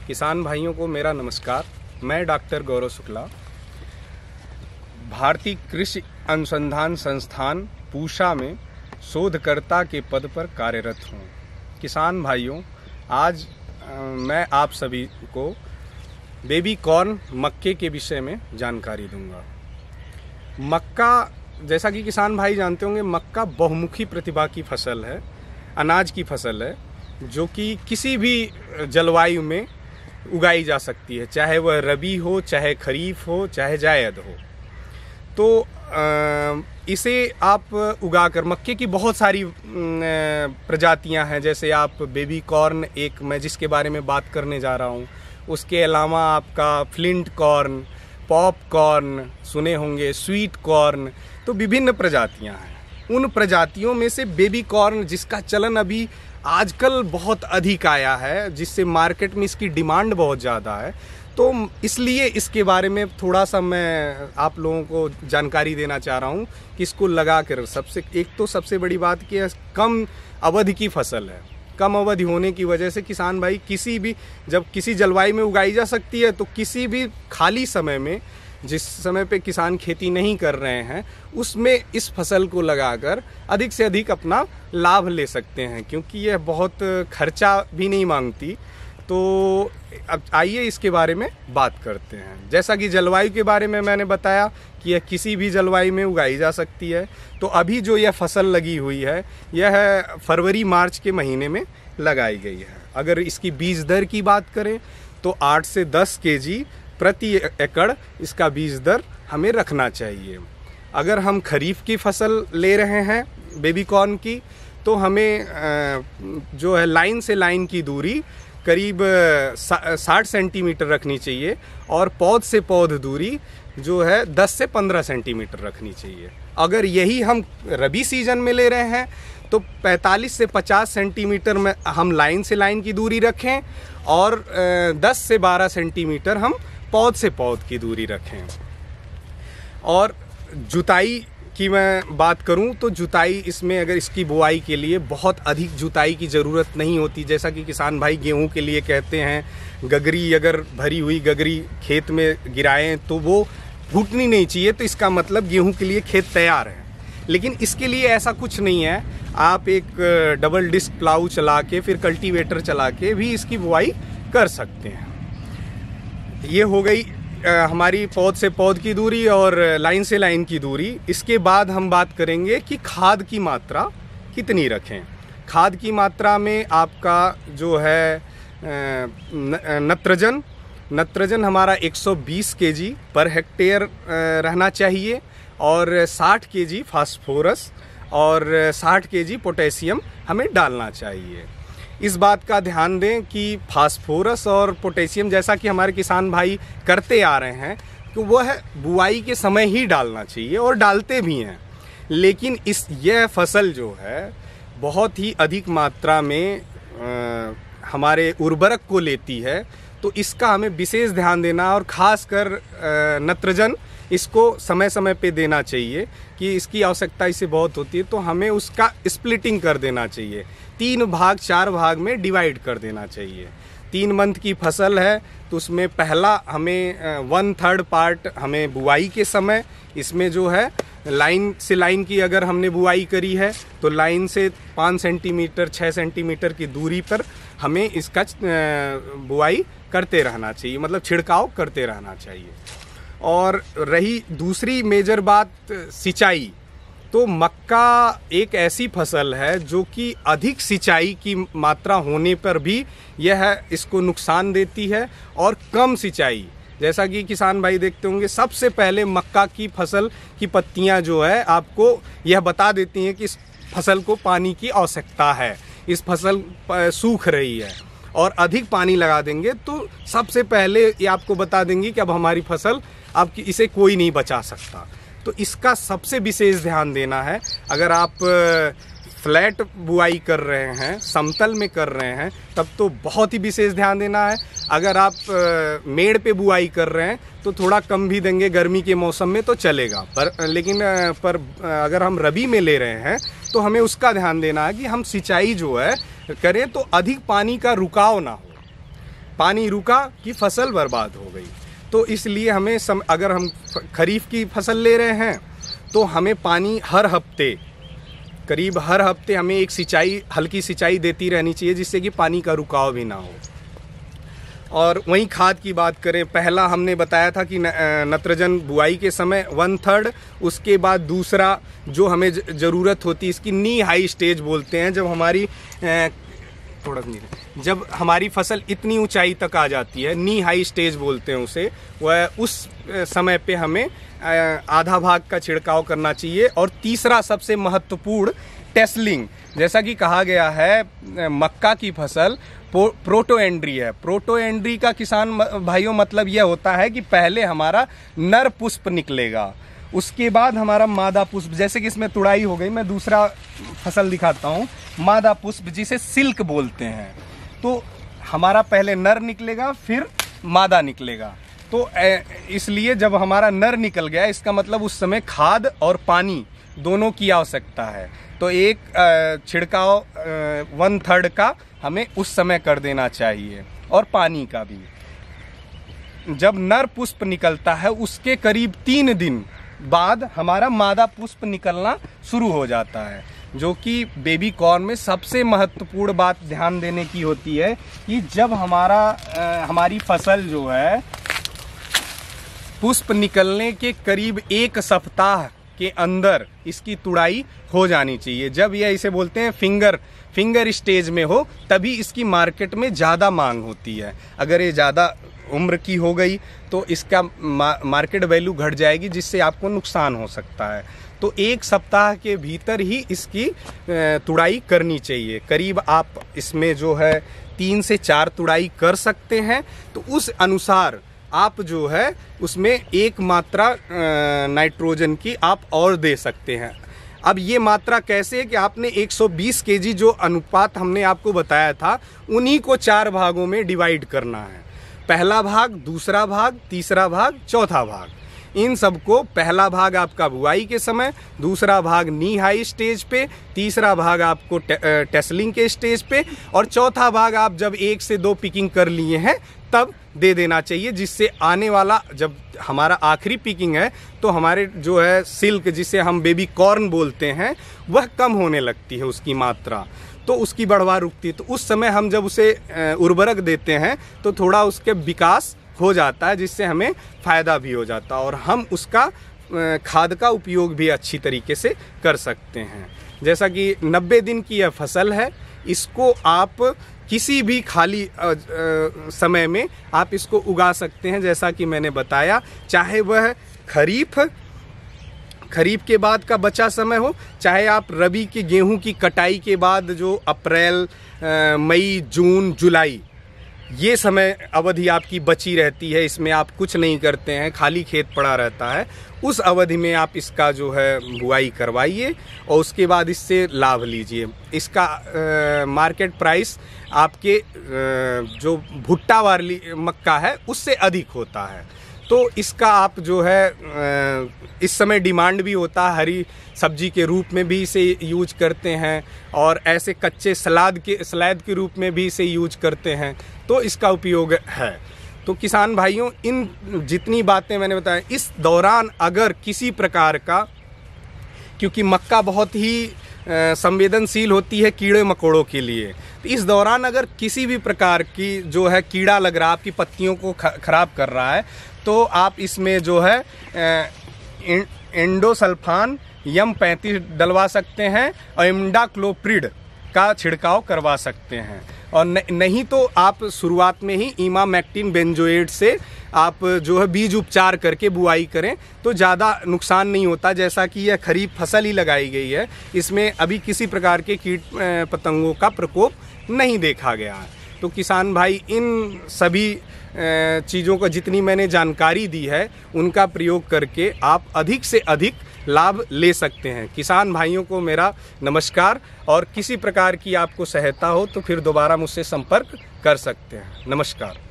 किसान भाइयों को मेरा नमस्कार। मैं डॉक्टर गौरव शुक्ला, भारतीय कृषि अनुसंधान संस्थान पूषा में शोधकर्ता के पद पर कार्यरत हूँ। किसान भाइयों, आज मैं आप सभी को बेबी कॉर्न मक्के के विषय में जानकारी दूंगा। मक्का, जैसा कि किसान भाई जानते होंगे, मक्का बहुमुखी प्रतिभा की फसल है, अनाज की फसल है जो कि किसी भी जलवायु में उगाई जा सकती है, चाहे वह रबी हो, चाहे खरीफ हो, चाहे जायद हो। तो इसे आप उगाकर, मक्के की बहुत सारी प्रजातियां हैं, जैसे आप बेबी कॉर्न एक मैं जिसके बारे में बात करने जा रहा हूं, उसके अलावा आपका फ्लिंट कॉर्न, पॉप कॉर्न सुने होंगे, स्वीट कॉर्न, तो विभिन्न प्रजातियां हैं। उन प्रजातियों में से बेबी कॉर्न, जिसका चलन अभी आजकल बहुत अधिक आया है, जिससे मार्केट में इसकी डिमांड बहुत ज़्यादा है, तो इसलिए इसके बारे में थोड़ा सा मैं आप लोगों को जानकारी देना चाह रहा हूँ कि इसको लगा कर सबसे बड़ी बात कि कम अवधि की फसल है। कम अवधि होने की वजह से किसान भाई जब किसी जलवायु में उगाई जा सकती है, तो किसी भी खाली समय में, जिस समय पे किसान खेती नहीं कर रहे हैं, उसमें इस फसल को लगाकर अधिक से अधिक अपना लाभ ले सकते हैं, क्योंकि यह बहुत खर्चा भी नहीं मांगती। तो अब आइए इसके बारे में बात करते हैं। जैसा कि जलवायु के बारे में मैंने बताया कि यह किसी भी जलवायु में उगाई जा सकती है। तो अभी जो यह फसल लगी हुई है, यह फरवरी मार्च के महीने में लगाई गई है। अगर इसकी बीज दर की बात करें तो 8 से 10 केजी प्रति एकड़ इसका बीज दर हमें रखना चाहिए। अगर हम खरीफ की फसल ले रहे हैं बेबी कॉर्न की, तो हमें जो है लाइन से लाइन की दूरी करीब 60 सेंटीमीटर रखनी चाहिए, और पौध से पौध दूरी जो है 10 से 15 सेंटीमीटर रखनी चाहिए। अगर यही हम रबी सीजन में ले रहे हैं तो 45 से 50 सेंटीमीटर में हम लाइन से लाइन की दूरी रखें, और 10 से 12 सेंटीमीटर हम पौध से पौध की दूरी रखें। और जुताई की मैं बात करूं तो जुताई, इसमें अगर इसकी बुआई के लिए बहुत अधिक जुताई की ज़रूरत नहीं होती। जैसा कि किसान भाई गेहूं के लिए कहते हैं, गगरी, अगर भरी हुई गगरी खेत में गिराएं तो वो घुटनी नहीं चाहिए, तो इसका मतलब गेहूं के लिए खेत तैयार है। लेकिन इसके लिए ऐसा कुछ नहीं है। आप एक डबल डिस्क प्लाऊ चला के, फिर कल्टीवेटर चला के भी इसकी बुआई कर सकते हैं। ये हो गई हमारी पौध से पौध की दूरी और लाइन से लाइन की दूरी। इसके बाद हम बात करेंगे कि खाद की मात्रा कितनी रखें। खाद की मात्रा में आपका जो है नत्रजन हमारा 120 केजी पर हेक्टेयर रहना चाहिए, और 60 केजी फास्फोरस और 60 केजी पोटेशियम हमें डालना चाहिए। इस बात का ध्यान दें कि फास्फोरस और पोटेशियम, जैसा कि हमारे किसान भाई करते आ रहे हैं, तो वह बुआई के समय ही डालना चाहिए, और डालते भी हैं। लेकिन यह फसल जो है बहुत ही अधिक मात्रा में हमारे उर्वरक को लेती है, तो इसका हमें विशेष ध्यान देना, और ख़ासकर नत्रजन इसको समय समय पे देना चाहिए कि इसकी आवश्यकता इसे बहुत होती है। तो हमें उसका स्प्लिटिंग कर देना चाहिए, 3 भाग 4 भाग में डिवाइड कर देना चाहिए। 3 मंथ की फसल है, तो उसमें पहला हमें 1/3 पार्ट हमें बुआई के समय, इसमें जो है लाइन से लाइन की अगर हमने बुआई करी है तो लाइन से 5 सेंटीमीटर 6 सेंटीमीटर की दूरी पर हमें इसका बुआई करते रहना चाहिए, मतलब छिड़काव करते रहना चाहिए। और रही दूसरी मेजर बात, सिंचाई, तो मक्का एक ऐसी फसल है जो कि अधिक सिंचाई की मात्रा होने पर भी यह इसको नुकसान देती है, और कम सिंचाई, जैसा कि किसान भाई देखते होंगे, सबसे पहले मक्का की फसल की पत्तियां जो है आपको यह बता देती हैं कि इस फसल को पानी की आवश्यकता है, इस फसल सूख रही है, और अधिक पानी लगा देंगे तो सबसे पहले ये आपको बता देंगी कि अब हमारी फसल, आपकी इसे कोई नहीं बचा सकता। तो इसका सबसे विशेष ध्यान देना है। अगर आप फ्लैट बुआई कर रहे हैं, समतल में कर रहे हैं, तब तो बहुत ही विशेष ध्यान देना है। अगर आप मेड़ पे बुआई कर रहे हैं तो थोड़ा कम भी देंगे, गर्मी के मौसम में तो चलेगा, लेकिन अगर हम रबी में ले रहे हैं तो हमें उसका ध्यान देना है कि हम सिंचाई जो है करें तो अधिक पानी का रुकाव ना हो। पानी रुका कि फसल बर्बाद हो गई। तो इसलिए हमें अगर हम खरीफ की फसल ले रहे हैं तो हमें पानी करीब हर हफ्ते हमें एक हल्की सिंचाई देती रहनी चाहिए, जिससे कि पानी का रुकाव भी ना हो। और वहीं खाद की बात करें, पहला हमने बताया था कि नत्रजन बुआई के समय 1/3, उसके बाद दूसरा जो हमें ज़रूरत होती है इसकी नी हाई स्टेज बोलते हैं, जब हमारी फसल इतनी ऊंचाई तक आ जाती है, नी हाई स्टेज बोलते हैं उसे, वह उस समय पे हमें आधा भाग का छिड़काव करना चाहिए। और तीसरा सबसे महत्वपूर्ण टेस्लिंग, जैसा कि कहा गया है मक्का की फसल प्रोटोएंड्री है। प्रोटोएंड्री का किसान भाइयों मतलब यह होता है कि पहले हमारा नर पुष्प निकलेगा, उसके बाद हमारा मादा पुष्प, जैसे कि इसमें तुड़ाई हो गई। मैं दूसरा फसल दिखाता हूँ, मादा पुष्प जिसे सिल्क बोलते हैं। तो हमारा पहले नर निकलेगा फिर मादा निकलेगा। तो इसलिए जब हमारा नर निकल गया, इसका मतलब उस समय खाद और पानी दोनों की आवश्यकता है। तो एक छिड़काव 1/3 का हमें उस समय कर देना चाहिए, और पानी का भी। जब नर पुष्प निकलता है उसके करीब 3 दिन बाद हमारा मादा पुष्प निकलना शुरू हो जाता है, जो कि बेबी कॉर्न में सबसे महत्वपूर्ण बात ध्यान देने की होती है कि जब हमारी फसल जो है पुष्प निकलने के करीब 1 सप्ताह के अंदर इसकी तुड़ाई हो जानी चाहिए। जब यह इसे बोलते हैं फिंगर स्टेज में हो, तभी इसकी मार्केट में ज़्यादा मांग होती है। अगर ये ज़्यादा उम्र की हो गई तो इसका मार्केट वैल्यू घट जाएगी, जिससे आपको नुकसान हो सकता है। तो 1 सप्ताह के भीतर ही इसकी तुड़ाई करनी चाहिए। करीब आप इसमें जो है 3 से 4 तुड़ाई कर सकते हैं। तो उस अनुसार आप जो है उसमें एक मात्रा नाइट्रोजन की आप और दे सकते हैं। अब ये मात्रा कैसे है कि आपने 120 केजी जो अनुपात हमने आपको बताया था, उन्हीं को 4 भागों में डिवाइड करना है। पहला भाग, दूसरा भाग, तीसरा भाग, चौथा भाग। इन सबको पहला भाग आपका बुआई के समय, दूसरा भाग नी हाई स्टेज पे, तीसरा भाग आपको टेस्लिंग के स्टेज पे, और चौथा भाग आप जब 1 से 2 पिकिंग कर लिए हैं तब दे देना चाहिए, जिससे आने वाला जब हमारा आखिरी पिकिंग है तो हमारे जो है सिल्क, जिसे हम बेबी कॉर्न बोलते हैं, वह कम होने लगती है उसकी मात्रा, तो उसकी बढ़वा रुकती है। तो उस समय हम जब उसे उर्वरक देते हैं तो थोड़ा उसके विकास हो जाता है, जिससे हमें फ़ायदा भी हो जाता है, और हम उसका खाद का उपयोग भी अच्छी तरीके से कर सकते हैं। जैसा कि 90 दिन की यह फसल है, इसको आप किसी भी खाली समय में आप इसको उगा सकते हैं। जैसा कि मैंने बताया, चाहे वह खरीफ के बाद का बचा समय हो, चाहे आप रबी के गेहूं की कटाई के बाद जो अप्रैल, मई, जून, जुलाई, ये समय अवधि आपकी बची रहती है, इसमें आप कुछ नहीं करते हैं, खाली खेत पड़ा रहता है, उस अवधि में आप इसका जो है बुआई करवाइए और उसके बाद इससे लाभ लीजिए। इसका मार्केट प्राइस आपके जो भुट्टा वाली मक्का है उससे अधिक होता है। तो इसका आप जो है इस समय डिमांड भी होता है, हरी सब्जी के रूप में भी इसे यूज करते हैं, और ऐसे कच्चे सलाद के रूप में भी इसे यूज करते हैं। तो इसका उपयोग है। तो किसान भाइयों, इन जितनी बातें मैंने बताया, इस दौरान अगर किसी प्रकार का, क्योंकि मक्का बहुत ही संवेदनशील होती है कीड़े मकोड़ों के लिए, तो इस दौरान अगर किसी भी प्रकार की जो है कीड़ा लग रहा है, आपकी पत्तियों को खराब कर रहा है, तो आप इसमें जो है एंडोसल्फान M35 डलवा सकते हैं और इमिडाक्लोप्रिड का छिड़काव करवा सकते हैं। और नहीं तो आप शुरुआत में ही इमामेक्टिन बेंजोएट से आप जो है बीज उपचार करके बुआई करें तो ज़्यादा नुकसान नहीं होता। जैसा कि यह खरीफ फसल ही लगाई गई है, इसमें अभी किसी प्रकार के कीट पतंगों का प्रकोप नहीं देखा गया है। तो किसान भाई, इन सभी चीज़ों को जितनी मैंने जानकारी दी है उनका प्रयोग करके आप अधिक से अधिक लाभ ले सकते हैं। किसान भाइयों को मेरा नमस्कार, और किसी प्रकार की आपको सहायता हो तो फिर दोबारा मुझसे संपर्क कर सकते हैं। नमस्कार।